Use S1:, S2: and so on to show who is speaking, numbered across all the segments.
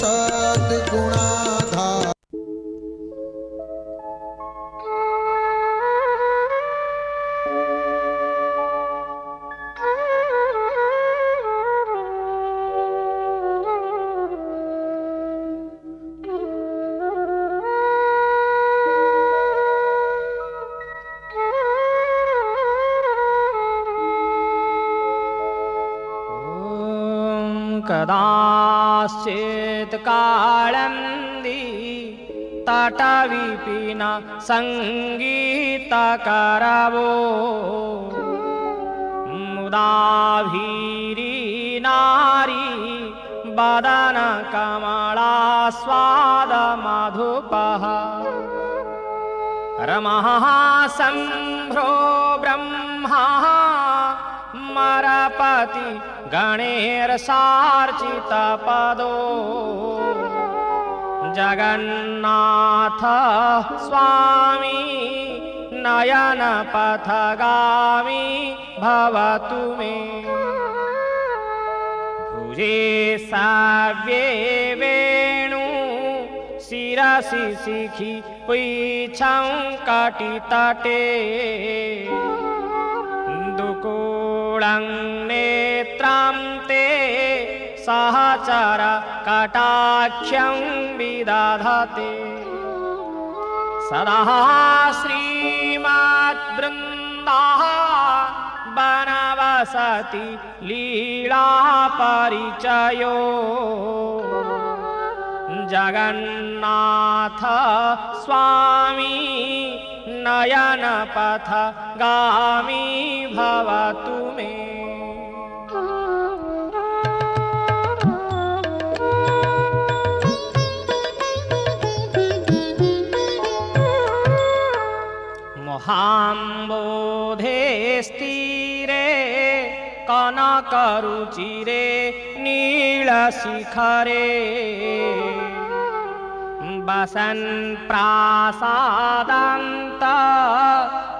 S1: सद्गुणाधार।
S2: कदाचित् काळन्दी तटविपिन सङ्गीतकरवो मुदाभीरी नारी वदन कमलास्वाद मधुपः रमः सम्भ्रो ब्रह्मा मरपति गणेर्सार्चितपदो जगन्नाथ स्वामी नयनपथगामी भवतु मे भुजे साव्ये वेणु शिरसि शिखि पुच्छं कटितटे दुकूलं नेत्रं ते सहचर कटाक्षं विदधते सदा श्रीमद्वृन्दः वनवसति लीलापरिचयो जगन्नाथ स्वामी नयनपथगामी भवतु मे मोहाम्बोधे स्थिरे कनकरुचिरे नीलशिखरे वसन् प्रासादान्त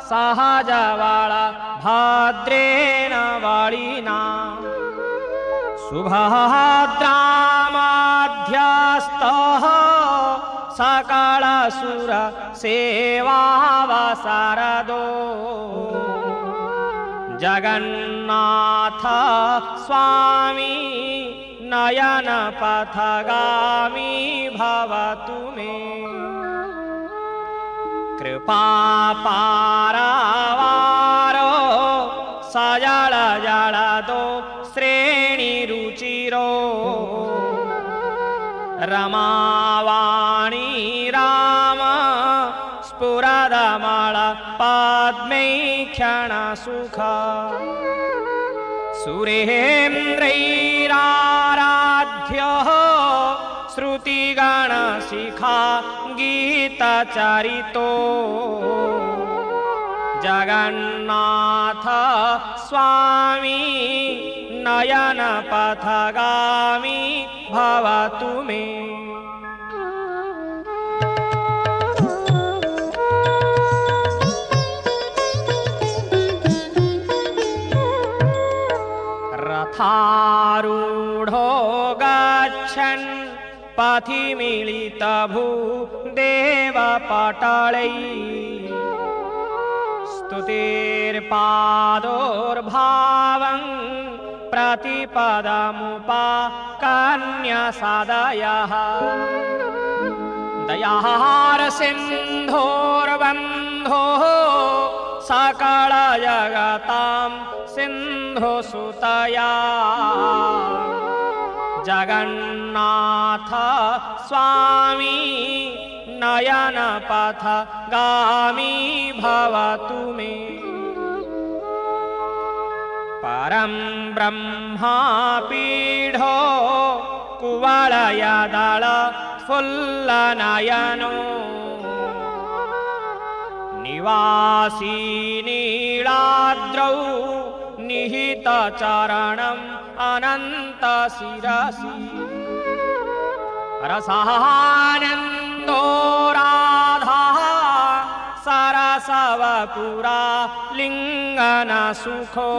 S2: सहजवळ भद्रेण वळिना सुभद्रामध्यस्थः सकलसुर सेवावसरदो जगन्नाथ स्वामी नयनपथगामी भवतु मे कृपापारवारो सजल जलदो श्रेणिरुचिरो रमावाणी राम स्फुरदमल पद्मैक्षणसुख सुरेन्द्रैराराध्यः श्रुतिगणशिखा गीतचरितो जगन्नाथ स्वामी नयनपथगामी भवतु मे रथारूढो गच्छन् पथि मिलितभूदेवपटलै स्तुतिर्पादोर्भावं प्रतिपदमुपाकन्यसदयः दयारसिन्धोर्बन्धोः सकलजगतां सिन्धुसुतया जगन्नाथ स्वामी नयनपथगामी भवतु मे परं ब्रह्मापीठो कुवलयदल फुल्लनयनो निवासी नीलाद्रौ निहितचरणम् अनन्तशिरसि रसानन्दो राधा सरसवपुरा लिङ्गनसुखो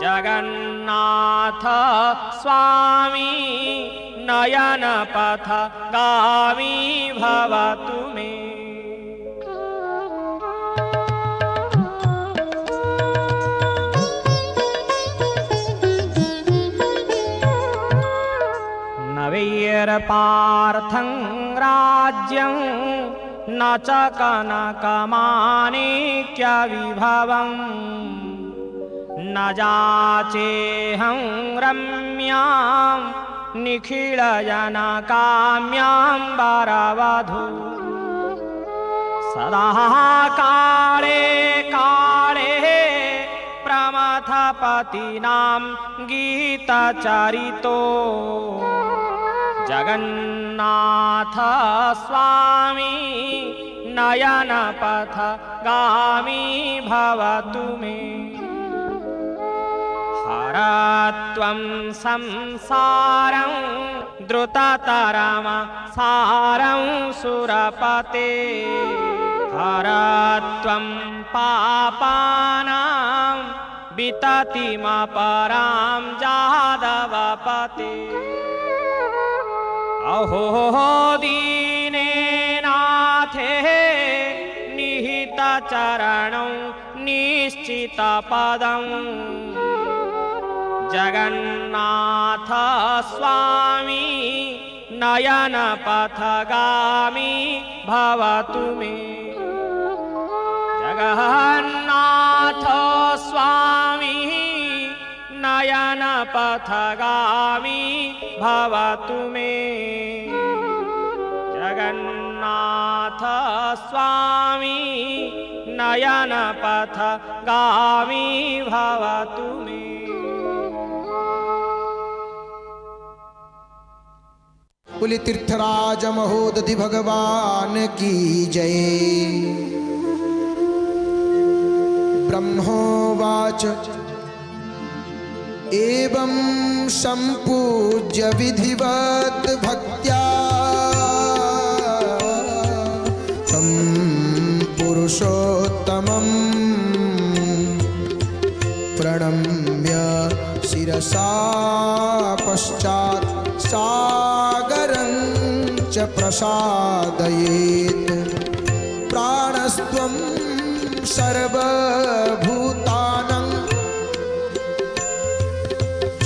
S2: जगन्नाथ स्वामी नयन पथ गामी भवतु मे। नवैर्पार्थं राज्यं न च कनकमाणिक्यविभवम् न जाचेऽहं रम्यां निखिलजनकाम्यां वरवधू। सदा काले काले प्रमथपतीनां गीतचरितो जगन्नाथ स्वामी नयन पथ गामी भवतु मे। हरत्वं संसारं द्रुततरं सारं सुरपते। हरत्वं पापानां विततिमपरां जादवपते। अहो दीनेनाथे निहितचरणौ निश्चितपदं जगन्नाथ स्वामी नयन पथगामी भवतु मे। जगन्नाथ स्वामी नयन पथगामी भवतु मे। जगन्नाथ स्वामी नयन पथगामी भवतु मे।
S1: बोले तीर्थराज महोदधि भगवान की जय। ब्रह्मोवाच एवं संपूज्य विधिवत भक्त्या तं पुरुषोत्तमं प्रणम्य शिरसा पश्चात् सागरं च प्रसादयेत्। प्राणस्त्वं सर्वभूतानां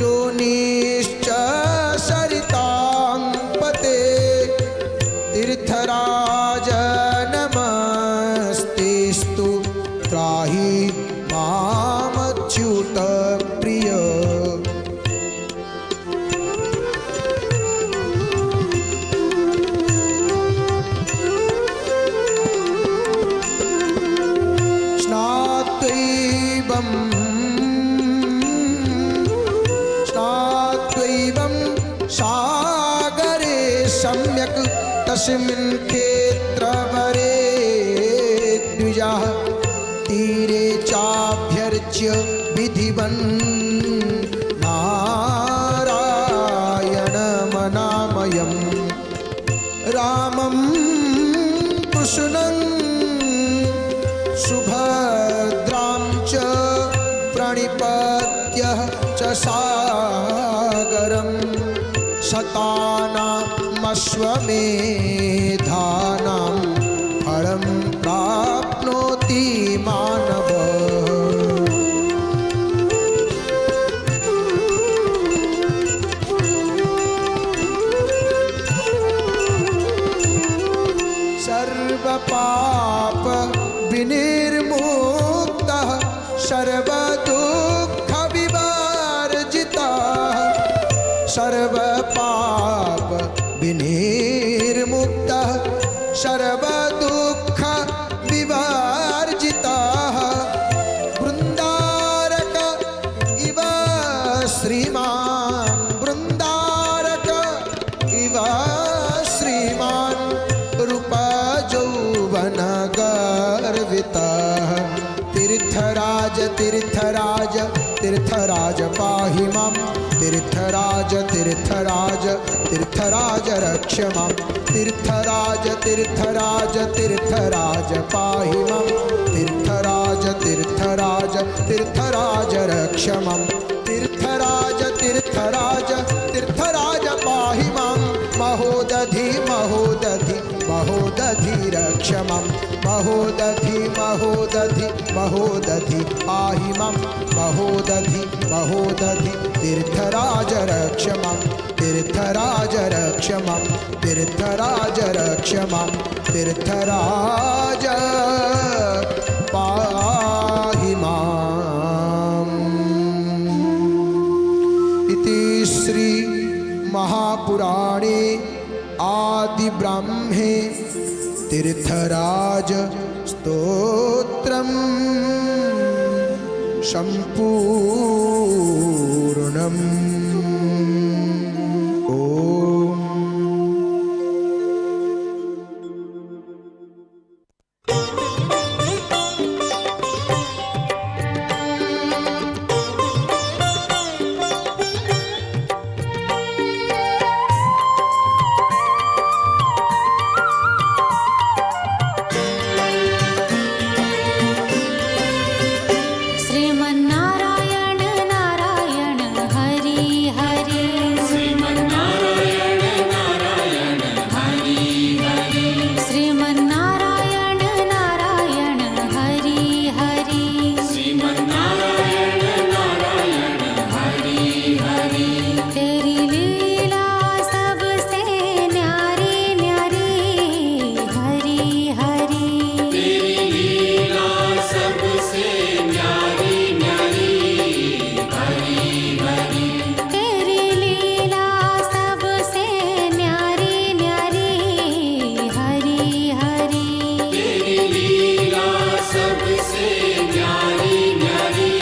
S1: योनिश्च सरितां पते। तीर्थराज नमस्तेस्तु त्राहि मामच्युत प्रिय। स्नात्वैवं सागरे सम्यक् तस्मिन् क्षेत्रवरे द्विजः तीरे चाभ्यर्च्य विधिवन् नारायणमनामयं रामं कृष्णं सुभद्रां च प्रणिपत्य च सागरं शतानामश्वमेधानां फलं प्राप्नोति मानवः। सर्वपाप विनिर्मुक्तः सर्वदुःख विवर्जितः। सर्वपाप विनिर्मुक्तः सर्वदुःख विवर्जितः। वृन्दारक इव श्रीमान् वृन्दारक इव श्रीमान् रूपयौवनगर्वितः। तीर्थराज तीर्थराज तीर्थराज पाहि मां। तीर्थराज तीर्थराज तीर्थराज रक्ष मां। तीर्थराज तीर्थराज तीर्थराज पाहि मां। तीर्थराज तीर्थराज तीर्थराज रक्ष मां। तीर्थराज तीर्थराज पाहि मां महोदधि महोदधि महोदधि रक्ष मां महोदधि महोदधि महोदधि पाहि मां महोदधि महोदधि तीर्थराज रक्ष मां तीर्थराज रक्ष मां तीर्थराज रक्ष मां तीर्थराज पाहि माम्। इति श्री महापुराणे आदि ब्रह्मे तीर्थराज स्तोत्रम् सम्पूर्णम्। ओम।
S3: श्रीमन्नारायण नारायण हरि हरि श्रीमन्नारायण नारायण हरि हरि श्रीमन्नारायण नारायण हरि हरि श्रीमन्नारायण नारायण हरि हरि तेरी लीला सबसे न्यारी न्यारी हरि हरि तेरी लीला सबसे तेरी लीला सबसे न्यारी न्यारी हरि हरि तेरी लीला सबसे न्यारी न्यारी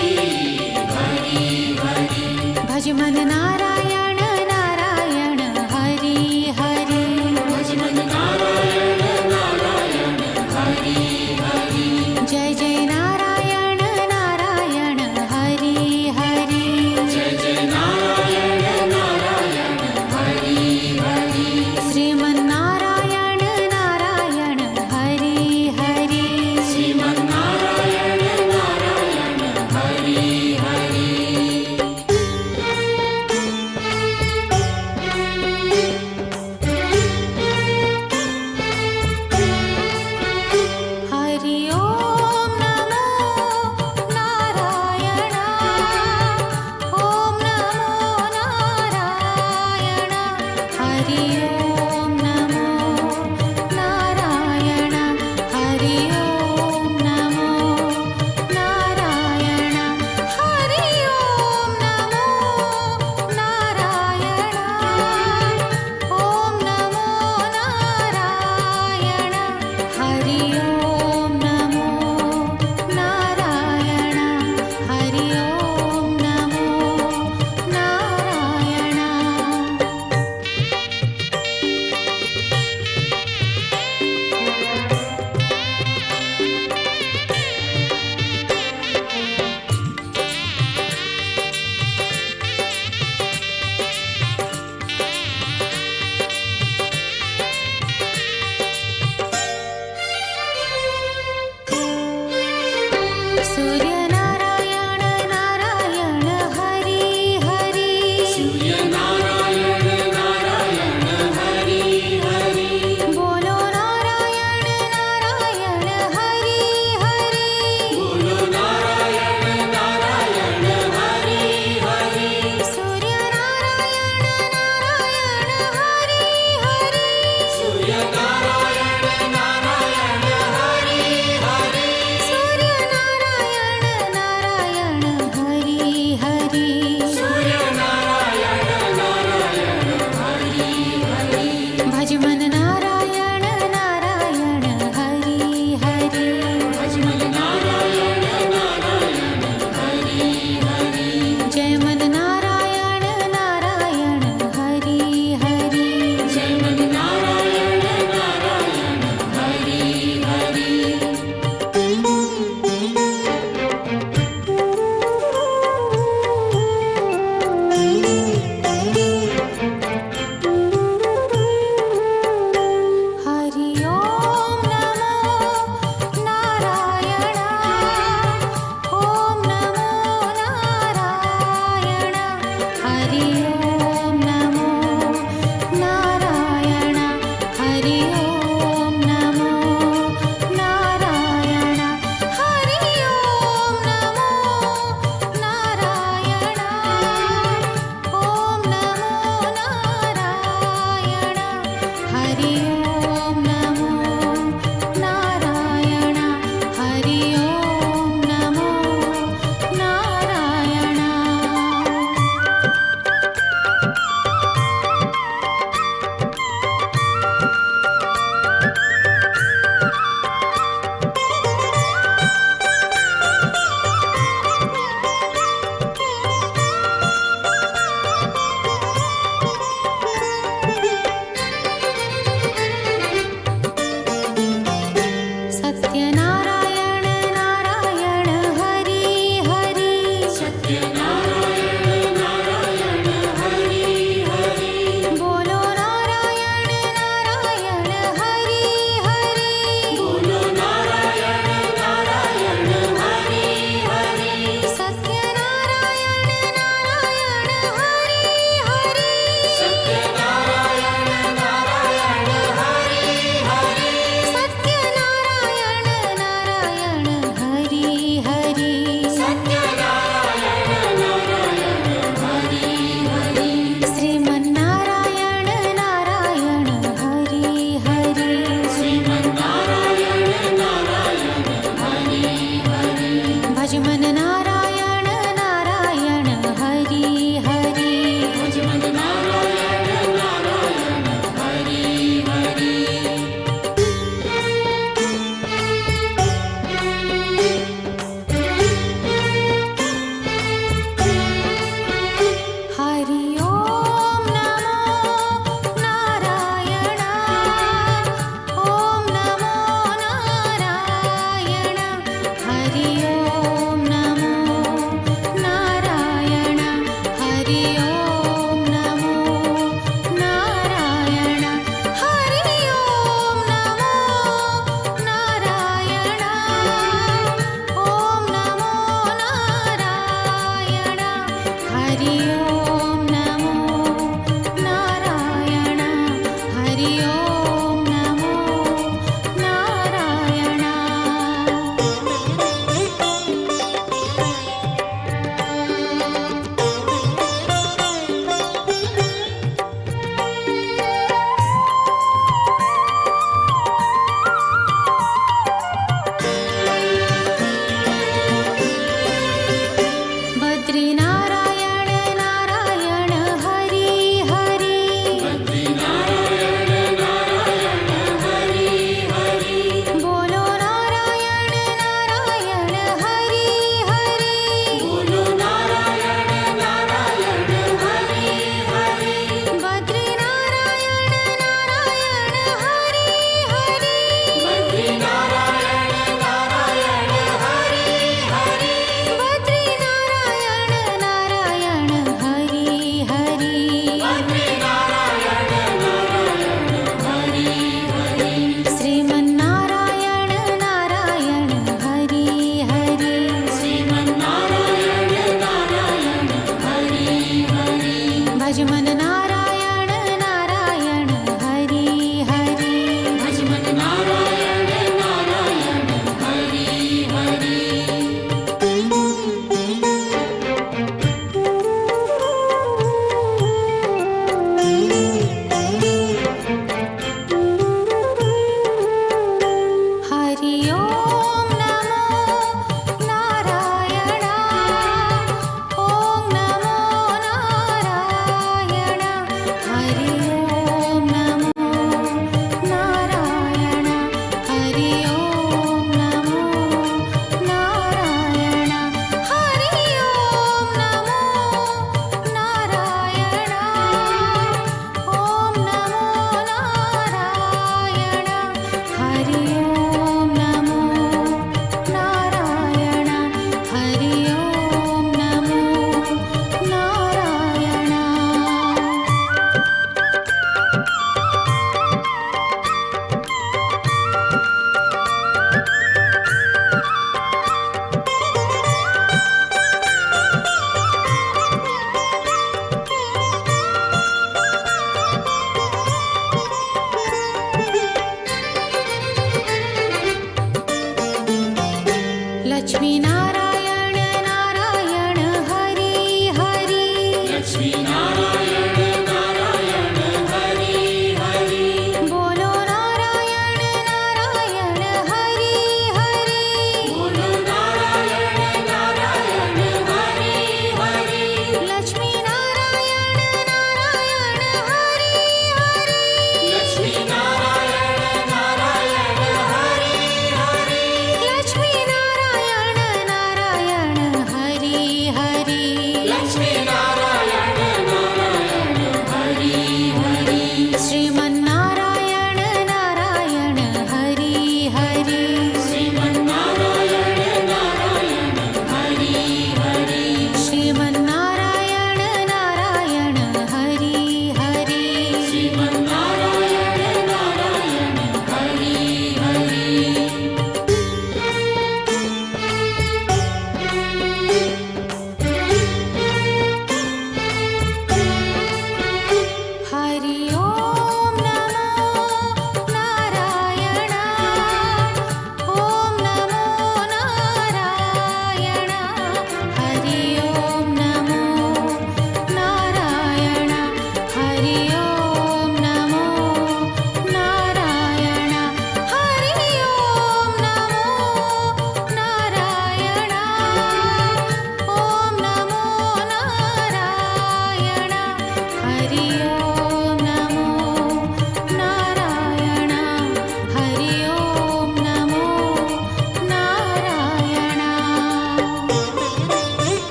S3: हरि हरि भज मन नारायण नारायण हरि हरि भज मन नारायण नारायण हरि हरि जय जय नारायण नारायण हरि हरि जय जय नारायण नारायण हरि हरि श्रीमन्नारायण नारायण हरि हरि श्रीमन्नारायण नारायण हरि हरि हरि ओम नमो नारायण ओम नमो नारायण हरि ओम नमो नारायण हरि ओम नमो नारायण हरि ओम नमो नारायण ओम नमो नारायण हरि ओम नमो नारायण हरि ओम नमो नारायण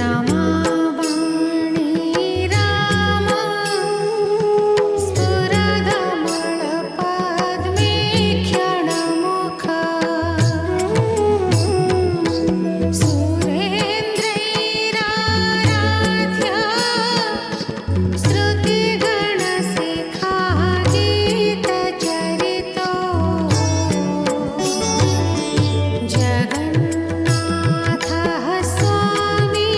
S3: रमाबाणी राम स्फुरदमलपद्मे क्षणमुख सुरेन्द्रैराराध्य श्रुतिगणशिखा गीतचरितो जगन्नाथः स्वामी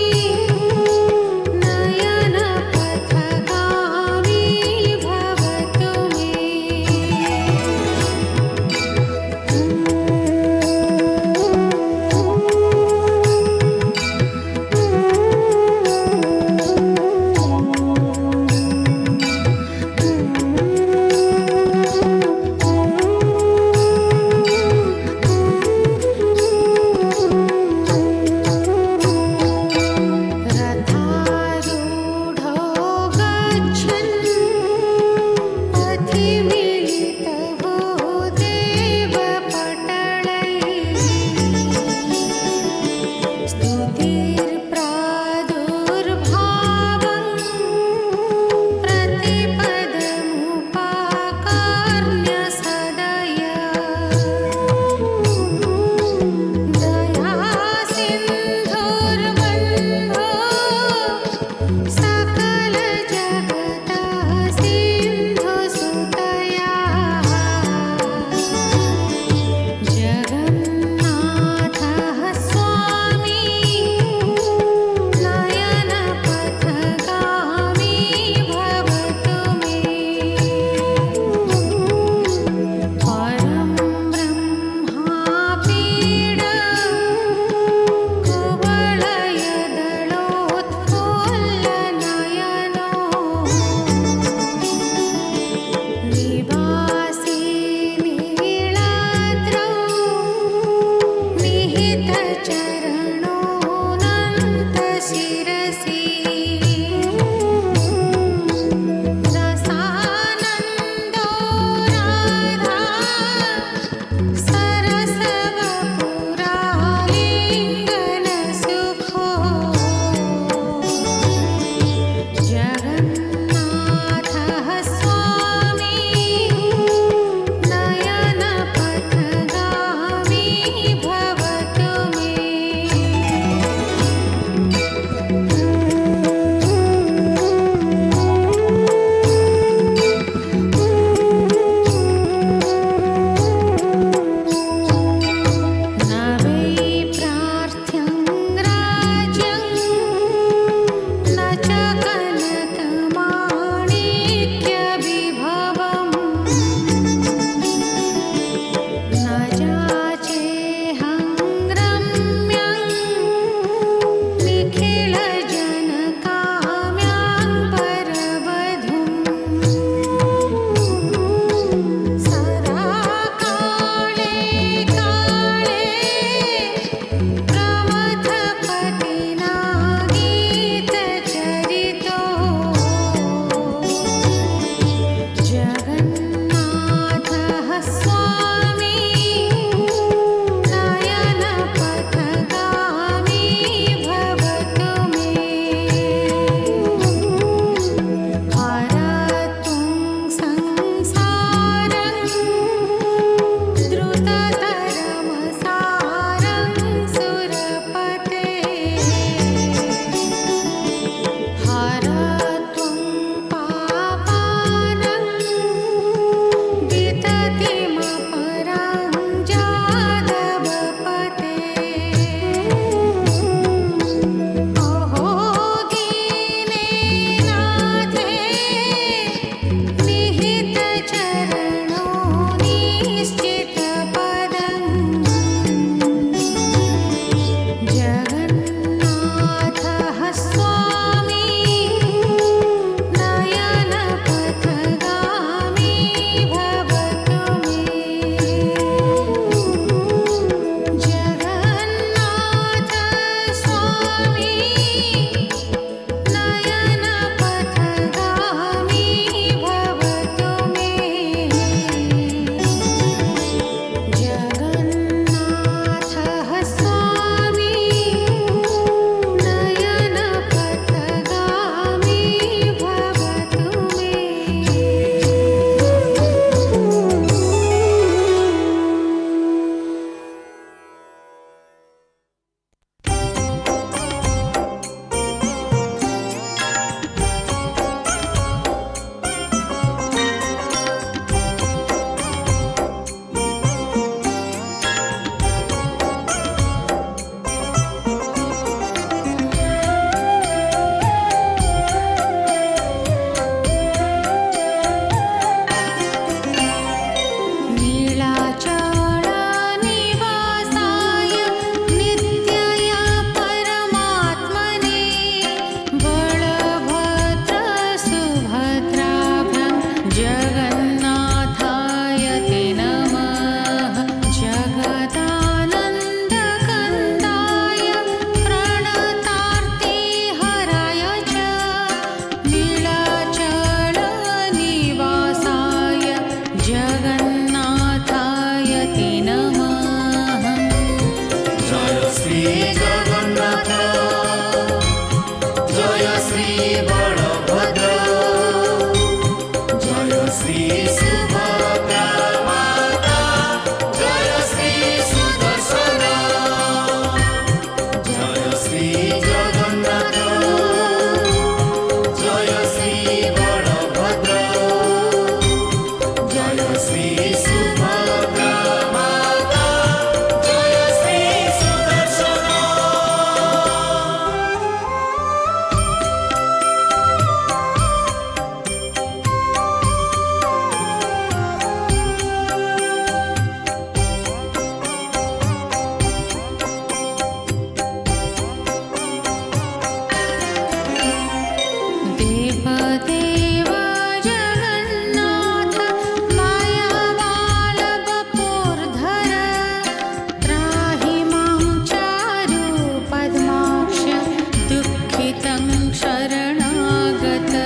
S3: तं शरणागतः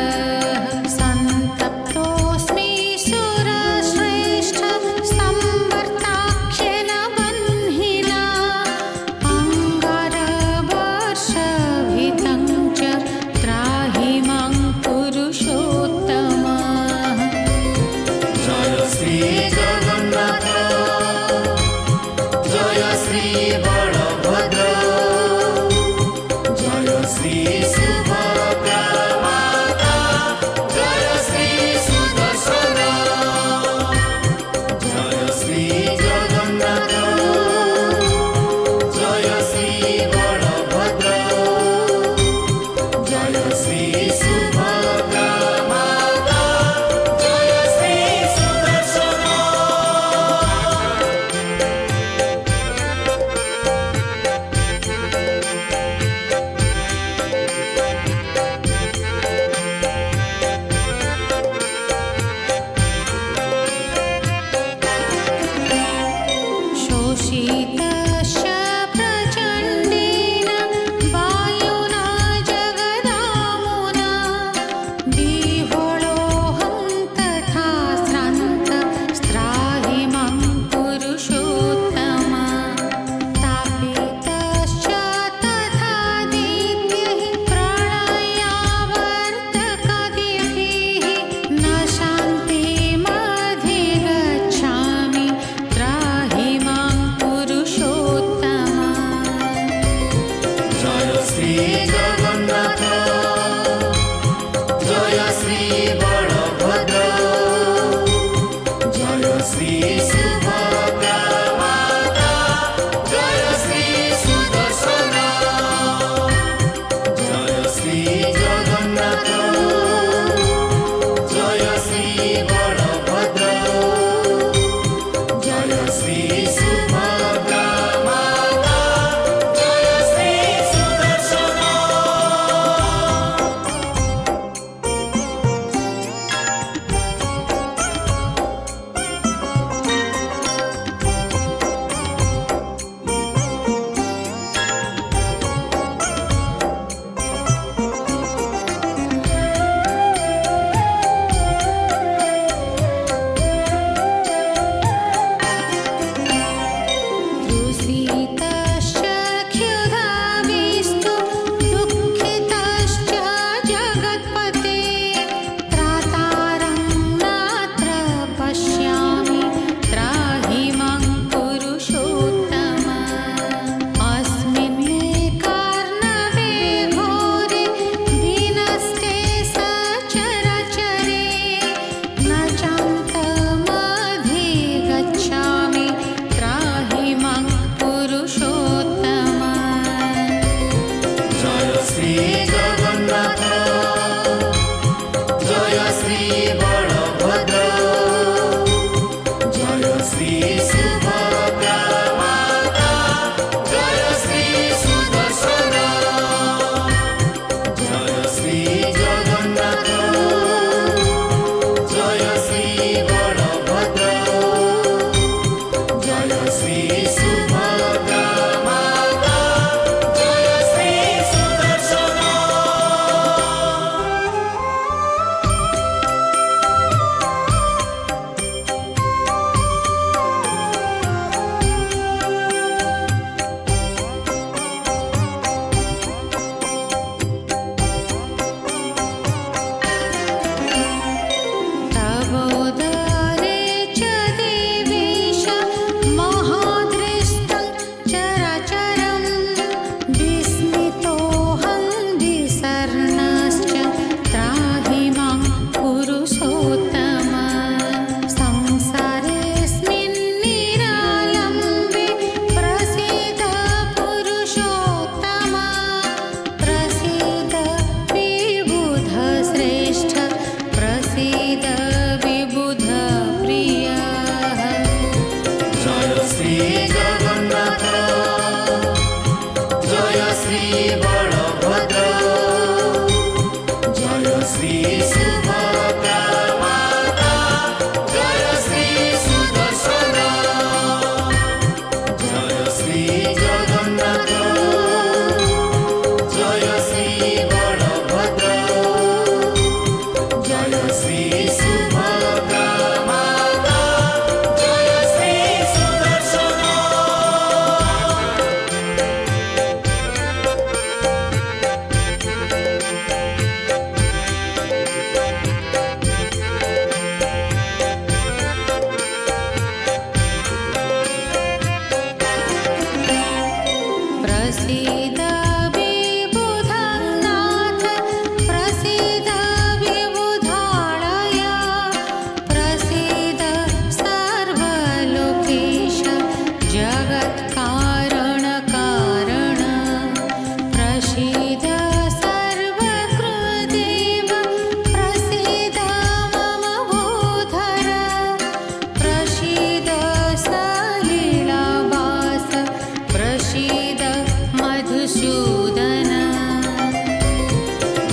S3: सन्तप्तोऽस्मि सुरश्रेष्ठ संवर्ताख्येन बह्निना अङ्गारवर्षभितं च त्राहि मां पुरुषोत्तम
S4: जय श्री जगन्नाथ जय श्री बलभद्र जय श्री सुभद्रा माता जय श्री सुदर्शन जय श्री जगन्नाथ जय श्री बलभद्र जय श्री सुभद्रा माता जय श्री सुदर्शन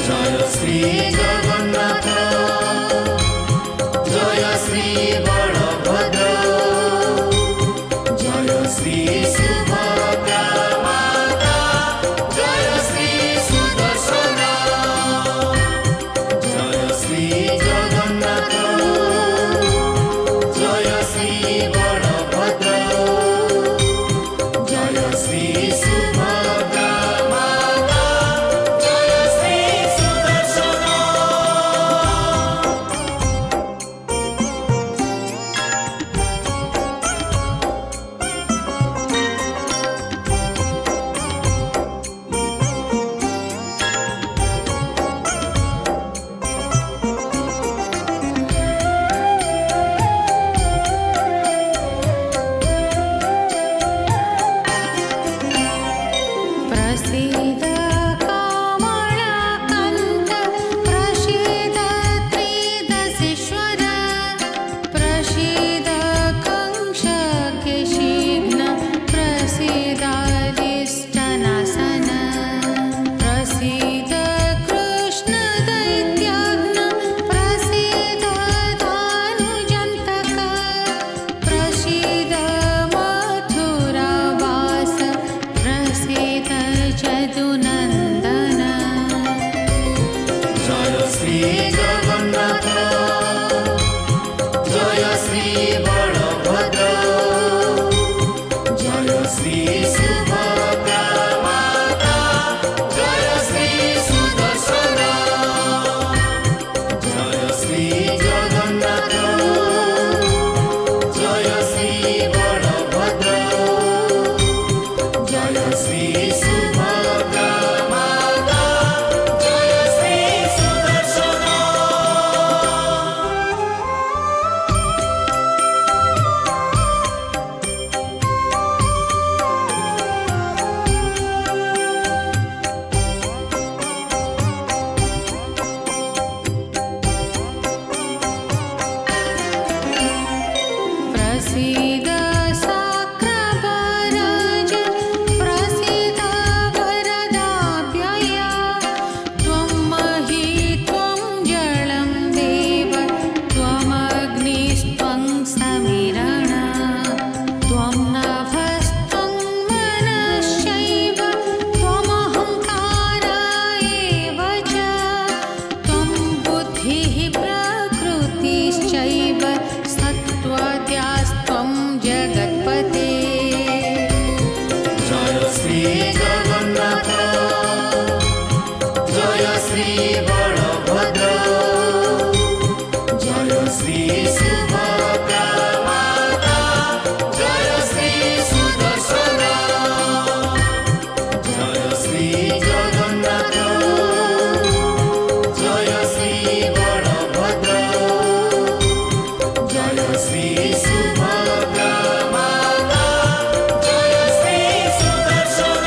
S4: जय श्री जगन्नाथ जय श्री बलभद्र जय श्री सुभद्रा माता जय श्री सुदर्शन जय श्री जगन्नाथ जय श्री बलभद्र जय श्री सुभद्रा माता जय श्री सुदर्शन
S3: प्रसीद कमलकन्त प्रसीद त्रिदशेश्वर प्रसीद कंशकेशिघ्न प्रसीदारिष्टनाशन प्रसीद कृष्णदैत्यघ्न प्रसीद धानुजन्तक प्रसीद मथुरावास प्रसीद जदुनन्दन
S4: जय श्री जगन्नाथ जय श्री बलभद्र जय श्री सुभद्रा माता जय श्री सुदर्शन जय श्री जगन्नाथ जय श्री बलभद्र जय श्री सुभद्रा माता जय श्री सुदर्शन
S3: प्रसीद साक्रभरज प्रसीद वरदाभ्यय त्वं मही त्वं जलं देव त्वमग्निस्त्वं समिरण त्वं नभस्त्वं मनश्चैव त्वमहङ्कार एव च त्वं बुद्धिः प्रकृतिश्चैव सत्त्वद्यास्त्वं जगत्पते
S4: जय श्री जगन्नाथ जय श्री बलभद्र जय श्री सुभद्रा माता जय श्री सुदर्शन जय श्री जगन्नाथ जय श्री बलभद्र जय श्री सुभद्रा माता जय श्री सुदर्शन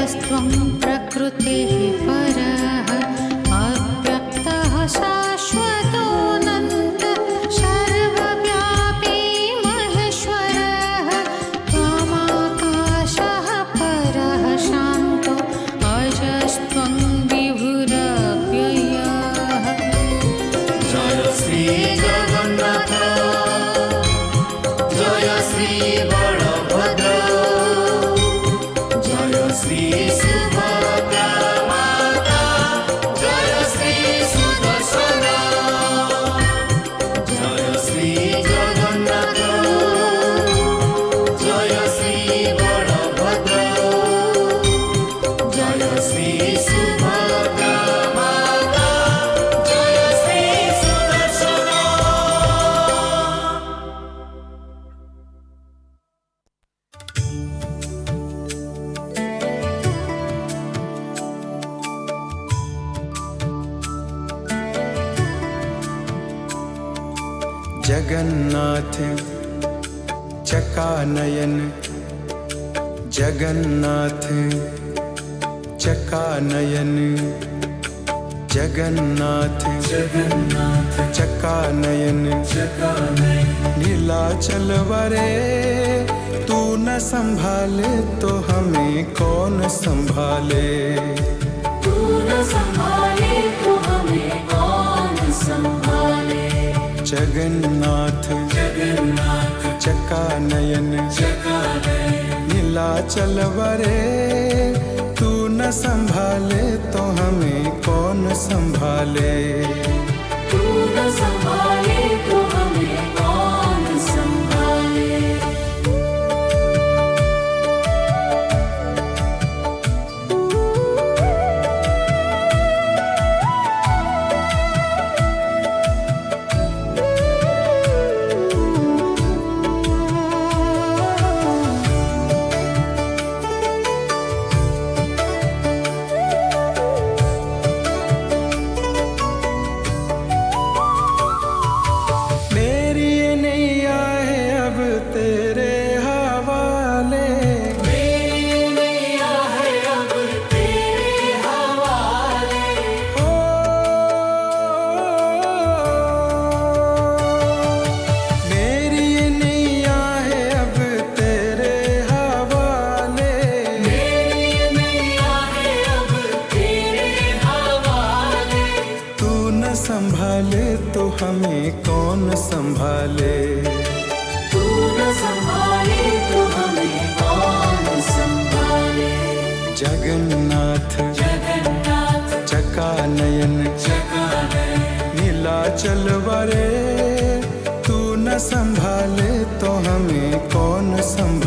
S3: देवस्त्वं प्रकृतेः परः अव्यक्तः शाश्वतोऽनन्तः सर्वव्यापी महेश्वरः त्वमाकाशः परः शान्तो अजस्त्वं विभुरव्ययः।
S4: जय श्री जगन्नाथ जय श्री बलभद्र जय श्री सुभद्रा माता जय श्री सुदर्शन जय श्री जगन्नाथ जय श्री बलभद्र जय श्री सुभद्रा माता जय श्री सुदर्शन।
S1: जगन्नाथ चकानयन जगन्नाथ चकानयन जगन्नाथ चकानयन नीलाचल वरे तू न संभाले तो हमें कौन संभाले।
S4: तू न संभाले तो हमें कौन संभाले।
S1: जगन्नाथ चकानयन नीलाचल वरे तू न संभाले तो हमें कौन संभाले।
S4: तू न संभाले तो हमें कौन संभाले।
S1: मेरी ये नैया है अब तेरे हवाले।
S4: मेरी नैया है अब तेरे हवाले।
S1: ओ मेरी ये नैया है अब तेरे हवाले।
S4: मेरी नैया है अब तेरे हवाले।
S1: तू न संभाले तो हमें कौन संभाले।
S4: तू न संभाले तो हमें कौन संभाले।
S1: जगन्नाथ चकानयन नीलाचल वरे तू न संभाले तो हमें कौन संभाले।